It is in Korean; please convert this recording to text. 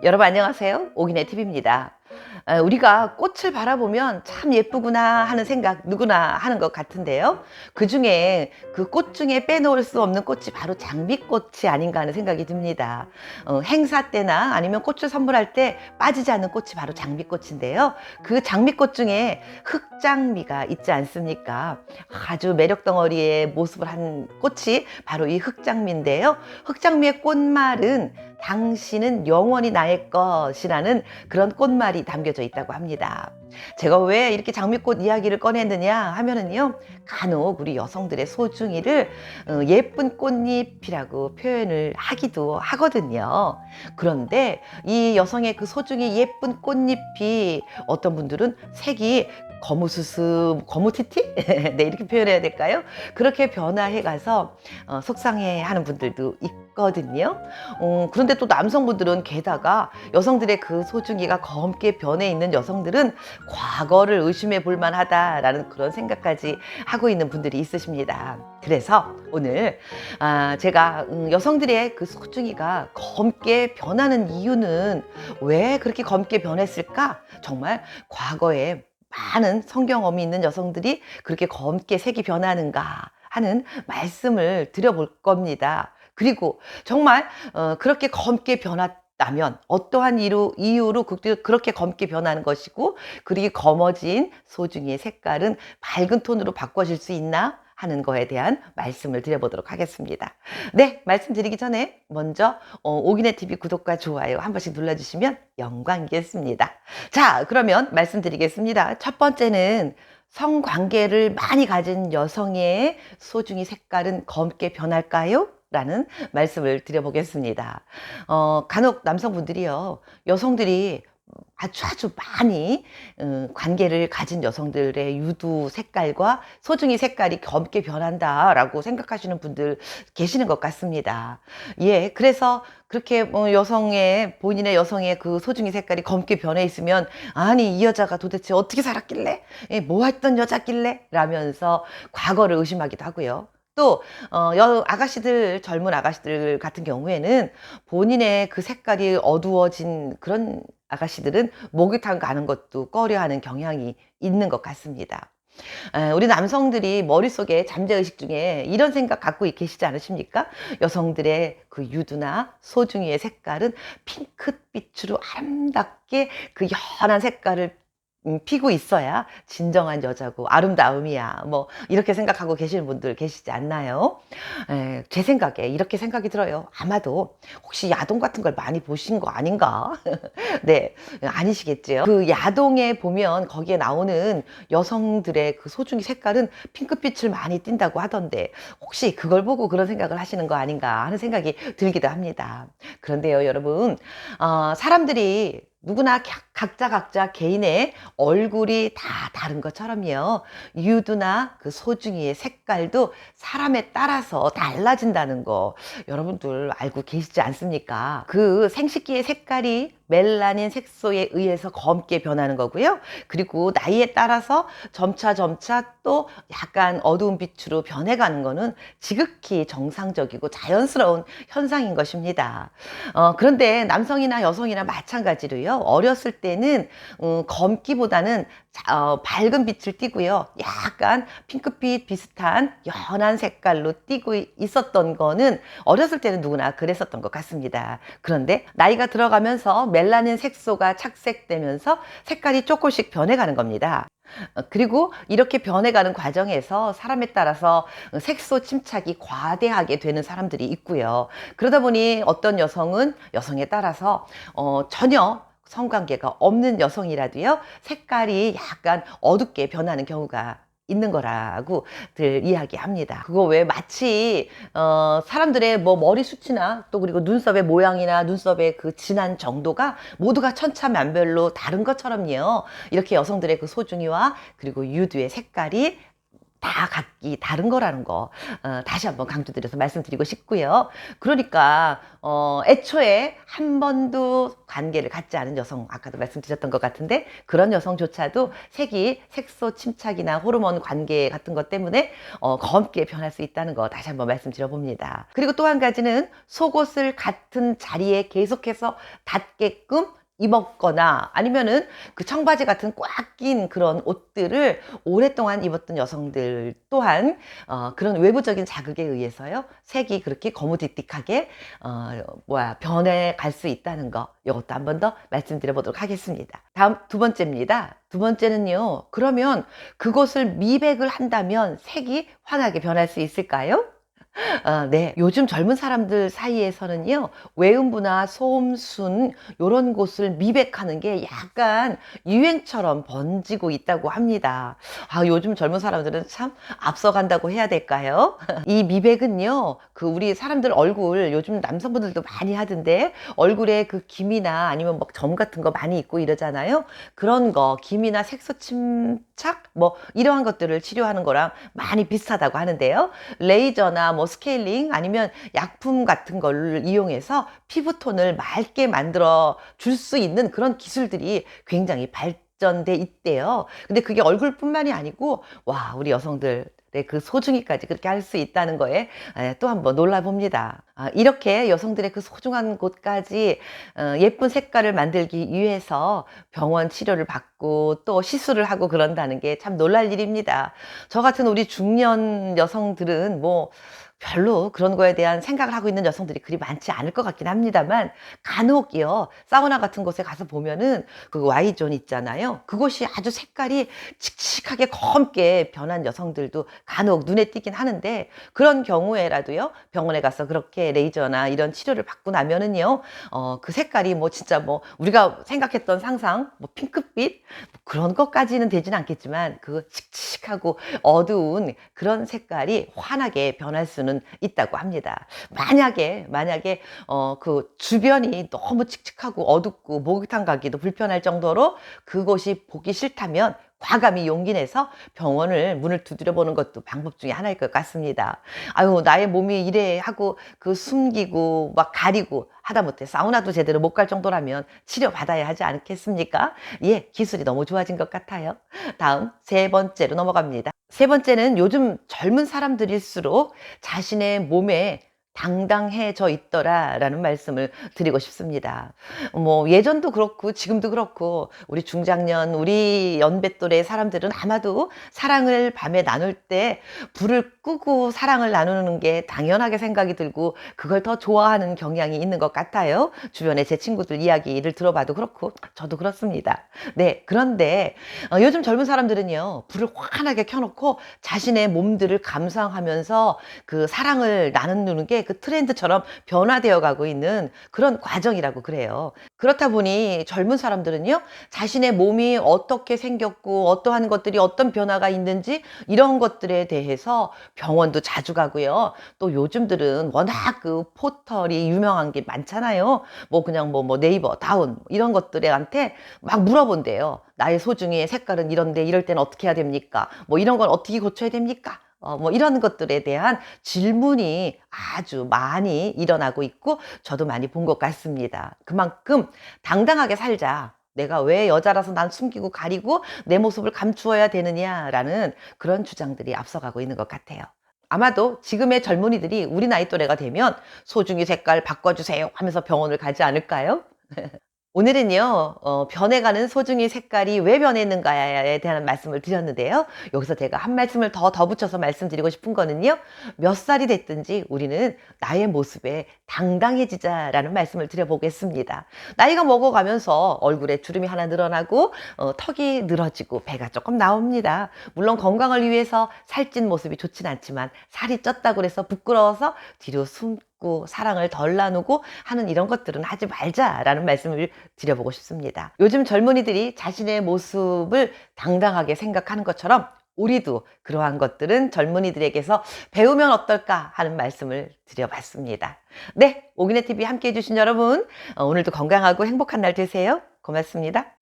여러분 안녕하세요. 오기네 TV입니다. 우리가 꽃을 바라보면 참 예쁘구나 하는 생각 누구나 하는 것 같은데요. 그 중에 그 꽃 중에 빼놓을 수 없는 꽃이 바로 장미꽃이 아닌가 하는 생각이 듭니다. 행사 때나 아니면 꽃을 선물할 때 빠지지 않는 꽃이 바로 장미꽃인데요. 그 장미꽃 중에 흑장미가 있지 않습니까? 아주 매력 덩어리의 모습을 한 꽃이 바로 이 흑장미인데요. 흑장미의 꽃말은 당신은 영원히 나의 것이라는 그런 꽃말이 담겨져 있다고 합니다. 제가 왜 이렇게 장미꽃 이야기를 꺼냈느냐 하면은요, 간혹 우리 여성들의 소중이를 예쁜 꽃잎이라고 표현을 하기도 하거든요. 그런데 이 여성의 그 소중이 예쁜 꽃잎이 어떤 분들은 색이 거무스스, 거무티티? 네, 이렇게 표현해야 될까요? 그렇게 변화해 가서 속상해 하는 분들도 있거든요. 그런데 또 남성분들은 게다가 여성들의 그 소중이가 검게 변해 있는 여성들은 과거를 의심해 볼 만하다라는 그런 생각까지 하고 있는 분들이 있으십니다. 그래서 오늘 제가 여성들의 그 소중이가 검게 변하는 이유는 왜 그렇게 검게 변했을까? 정말 과거에 많은 성경험이 있는 여성들이 그렇게 검게 색이 변하는가 하는 말씀을 드려볼 겁니다. 그리고 정말 그렇게 검게 변했다면 어떠한 이유로 그렇게 검게 변하는 것이고, 그리고 검어진 소중이의 색깔은 밝은 톤으로 바꿔질 수 있나 하는 거에 대한 말씀을 드려보도록 하겠습니다. 네, 말씀드리기 전에 먼저 오기네 TV 구독과 좋아요 한 번씩 눌러주시면 영광이겠습니다. 자, 그러면 말씀드리겠습니다. 첫 번째는 성관계를 많이 가진 여성의 소중이 색깔은 검게 변할까요? 라는 말씀을 드려보겠습니다. 간혹 남성분들이요, 여성들이 아주 많이 관계를 가진 여성들의 유두 색깔과 소중이 색깔이 검게 변한다라고 생각하시는 분들 계시는 것 같습니다. 예, 그래서 그렇게 본인의 여성의 그 소중이 색깔이 검게 변해 있으면, 아니 이 여자가 도대체 어떻게 살았길래, 뭐 했던 여자길래 라면서 과거를 의심하기도 하고요. 또 아가씨들, 젊은 아가씨들 같은 경우에는 본인의 그 색깔이 어두워진 그런 아가씨들은 목욕탕 가는 것도 꺼려하는 경향이 있는 것 같습니다. 우리 남성들이 머릿속에 잠재의식 중에 이런 생각 갖고 계시지 않으십니까? 여성들의 그 유두나 소중이의 색깔은 핑크빛으로 아름답게 그 연한 색깔을 피고 있어야 진정한 여자고 아름다움이야, 뭐 이렇게 생각하고 계시는 분들 계시지 않나요? 제 생각에 이렇게 생각이 들어요. 아마도 혹시 야동 같은 걸 많이 보신 거 아닌가? 네, 아니시겠지요. 그 야동에 보면 거기에 나오는 여성들의 그 소중이 색깔은 핑크빛을 많이 띈다고 하던데, 혹시 그걸 보고 그런 생각을 하시는 거 아닌가 하는 생각이 들기도 합니다. 그런데요, 여러분, 사람들이 누구나 각자 개인의 얼굴이 다 다른 것처럼요, 유두나 그 소중이의 색깔도 사람에 따라서 달라진다는 거 여러분들 알고 계시지 않습니까? 그 생식기의 색깔이 멜라닌 색소에 의해서 검게 변하는 거고요. 그리고 나이에 따라서 점차 또 약간 어두운 빛으로 변해가는 거는 지극히 정상적이고 자연스러운 현상인 것입니다. 그런데 남성이나 여성이나 마찬가지로요, 어렸을 때는 검기보다는 밝은 빛을 띠고요, 약간 핑크빛 비슷한 연한 색깔로 띠고 있었던 거는 어렸을 때는 누구나 그랬었던 것 같습니다. 그런데 나이가 들어가면서 멜라닌 색소가 착색되면서 색깔이 조금씩 변해가는 겁니다. 그리고 이렇게 변해가는 과정에서 사람에 따라서 색소 침착이 과대하게 되는 사람들이 있고요. 그러다 보니 어떤 여성은 여성에 따라서 전혀 성관계가 없는 여성이라도요, 색깔이 약간 어둡게 변하는 경우가 있는 거라고들 이야기합니다. 그거 왜 마치 사람들의 뭐 머리 숱이나 또 그리고 눈썹의 모양이나 눈썹의 그 진한 정도가 모두가 천차만별로 다른 것처럼요, 이렇게 여성들의 그 소중이와 그리고 유두의 색깔이 다 각기 다른 거라는 거 다시 한번 강조드려서 말씀드리고 싶고요. 그러니까 애초에 한 번도 관계를 갖지 않은 여성, 아까도 말씀드렸던 것 같은데 그런 여성조차도 색소 침착이나 호르몬 관계 같은 것 때문에 검게 변할 수 있다는 거 다시 한번 말씀드려봅니다. 그리고 또 한 가지는 속옷을 같은 자리에 계속해서 닿게끔 입었거나 아니면은 그 청바지 같은 꽉 낀 그런 옷들을 오랫동안 입었던 여성들 또한 그런 외부적인 자극에 의해서요 색이 그렇게 거무디딕하게 변해 갈 수 있다는 거 이것도 한 번 더 말씀드려 보도록 하겠습니다. 다음 두 번째입니다. 두 번째는요, 그러면 그것을 미백을 한다면 색이 환하게 변할 수 있을까요? 네. 요즘 젊은 사람들 사이에서는요, 외음부나 소음순, 요런 곳을 미백하는 게 약간 유행처럼 번지고 있다고 합니다. 요즘 젊은 사람들은 참 앞서간다고 해야 될까요? 이 미백은요, 그 우리 사람들 얼굴, 요즘 남성분들도 많이 하던데, 얼굴에 그 기미나 아니면 뭐 점 같은 거 많이 있고 이러잖아요. 그런 거, 기미나 색소 침착? 뭐, 이러한 것들을 치료하는 거랑 많이 비슷하다고 하는데요. 레이저나 뭐 스케일링 아니면 약품 같은 걸 이용해서 피부톤을 맑게 만들어 줄 수 있는 그런 기술들이 굉장히 발전돼 있대요. 근데 그게 얼굴뿐만이 아니고 우리 여성들의 그 소중이까지 그렇게 할 수 있다는 거에 또 한번 놀라봅니다. 이렇게 여성들의 그 소중한 곳까지 예쁜 색깔을 만들기 위해서 병원 치료를 받고 또 시술을 하고 그런다는 게 참 놀랄 일입니다. 저 같은 우리 중년 여성들은 뭐 별로 그런 거에 대한 생각을 하고 있는 여성들이 그리 많지 않을 것 같긴 합니다만 간혹이요 사우나 같은 곳에 가서 보면은 그 Y존 있잖아요. 그곳이 아주 색깔이 칙칙하게 검게 변한 여성들도 간혹 눈에 띄긴 하는데 그런 경우에라도요 병원에 가서 그렇게 레이저나 이런 치료를 받고 나면은요 그 색깔이 뭐 진짜 뭐 우리가 생각했던 상상 뭐 핑크빛 그런 것까지는 되진 않겠지만 그 칙칙하고 어두운 그런 색깔이 환하게 변할 수는 있다고 합니다. 만약에 그 주변이 너무 칙칙하고 어둡고 목욕탕 가기도 불편할 정도로 그곳이 보기 싫다면 과감히 용기 내서 병원을 문을 두드려 보는 것도 방법 중에 하나일 것 같습니다. 나의 몸이 이래 하고 그 숨기고 막 가리고 하다못해 사우나도 제대로 못 갈 정도라면 치료받아야 하지 않겠습니까? 예, 기술이 너무 좋아진 것 같아요. 다음 세 번째로 넘어갑니다. 세 번째는 요즘 젊은 사람들일수록 자신의 몸에 당당해져 있더라 라는 말씀을 드리고 싶습니다. 뭐 예전도 그렇고 지금도 그렇고 우리 중장년 우리 연배 또래 사람들은 아마도 사랑을 밤에 나눌 때 불을 끄고 사랑을 나누는 게 당연하게 생각이 들고 그걸 더 좋아하는 경향이 있는 것 같아요. 주변에 제 친구들 이야기를 들어봐도 그렇고 저도 그렇습니다. 네, 그런데 요즘 젊은 사람들은요 불을 환하게 켜놓고 자신의 몸들을 감상하면서 그 사랑을 나누는 게 그 트렌드처럼 변화되어 가고 있는 그런 과정이라고 그래요. 그렇다 보니 젊은 사람들은요 자신의 몸이 어떻게 생겼고 어떠한 것들이 어떤 변화가 있는지 이런 것들에 대해서 병원도 자주 가고요. 또 요즘들은 워낙 그 포털이 유명한 게 많잖아요. 뭐 그냥 뭐 네이버 다운 이런 것들한테 막 물어본대요. 나의 소중이의 색깔은 이런데 이럴 때는 어떻게 해야 됩니까? 뭐 이런 건 어떻게 고쳐야 됩니까? 뭐 이런 것들에 대한 질문이 아주 많이 일어나고 있고 저도 많이 본 것 같습니다. 그만큼 당당하게 살자. 내가 왜 여자라서 난 숨기고 가리고 내 모습을 감추어야 되느냐라는 그런 주장들이 앞서가고 있는 것 같아요. 아마도 지금의 젊은이들이 우리 나이 또래가 되면 소중이 색깔 바꿔주세요 하면서 병원을 가지 않을까요? 오늘은요, 변해가는 소중이 색깔이 왜 변했는가에 대한 말씀을 드렸는데요. 여기서 제가 한 말씀을 더 덧붙여서 말씀드리고 싶은 거는요, 몇 살이 됐든지 우리는 나의 모습에 당당해지자라는 말씀을 드려보겠습니다. 나이가 먹어가면서 얼굴에 주름이 하나 늘어나고, 턱이 늘어지고, 배가 조금 나옵니다. 물론 건강을 위해서 살찐 모습이 좋진 않지만, 살이 쪘다고 해서 부끄러워서 뒤로 숨고 사랑을 덜 나누고 하는 이런 것들은 하지 말자라는 말씀을 드려보고 싶습니다. 요즘 젊은이들이 자신의 모습을 당당하게 생각하는 것처럼 우리도 그러한 것들은 젊은이들에게서 배우면 어떨까 하는 말씀을 드려봤습니다. 네, 오기네 TV 함께 해주신 여러분 오늘도 건강하고 행복한 날 되세요. 고맙습니다.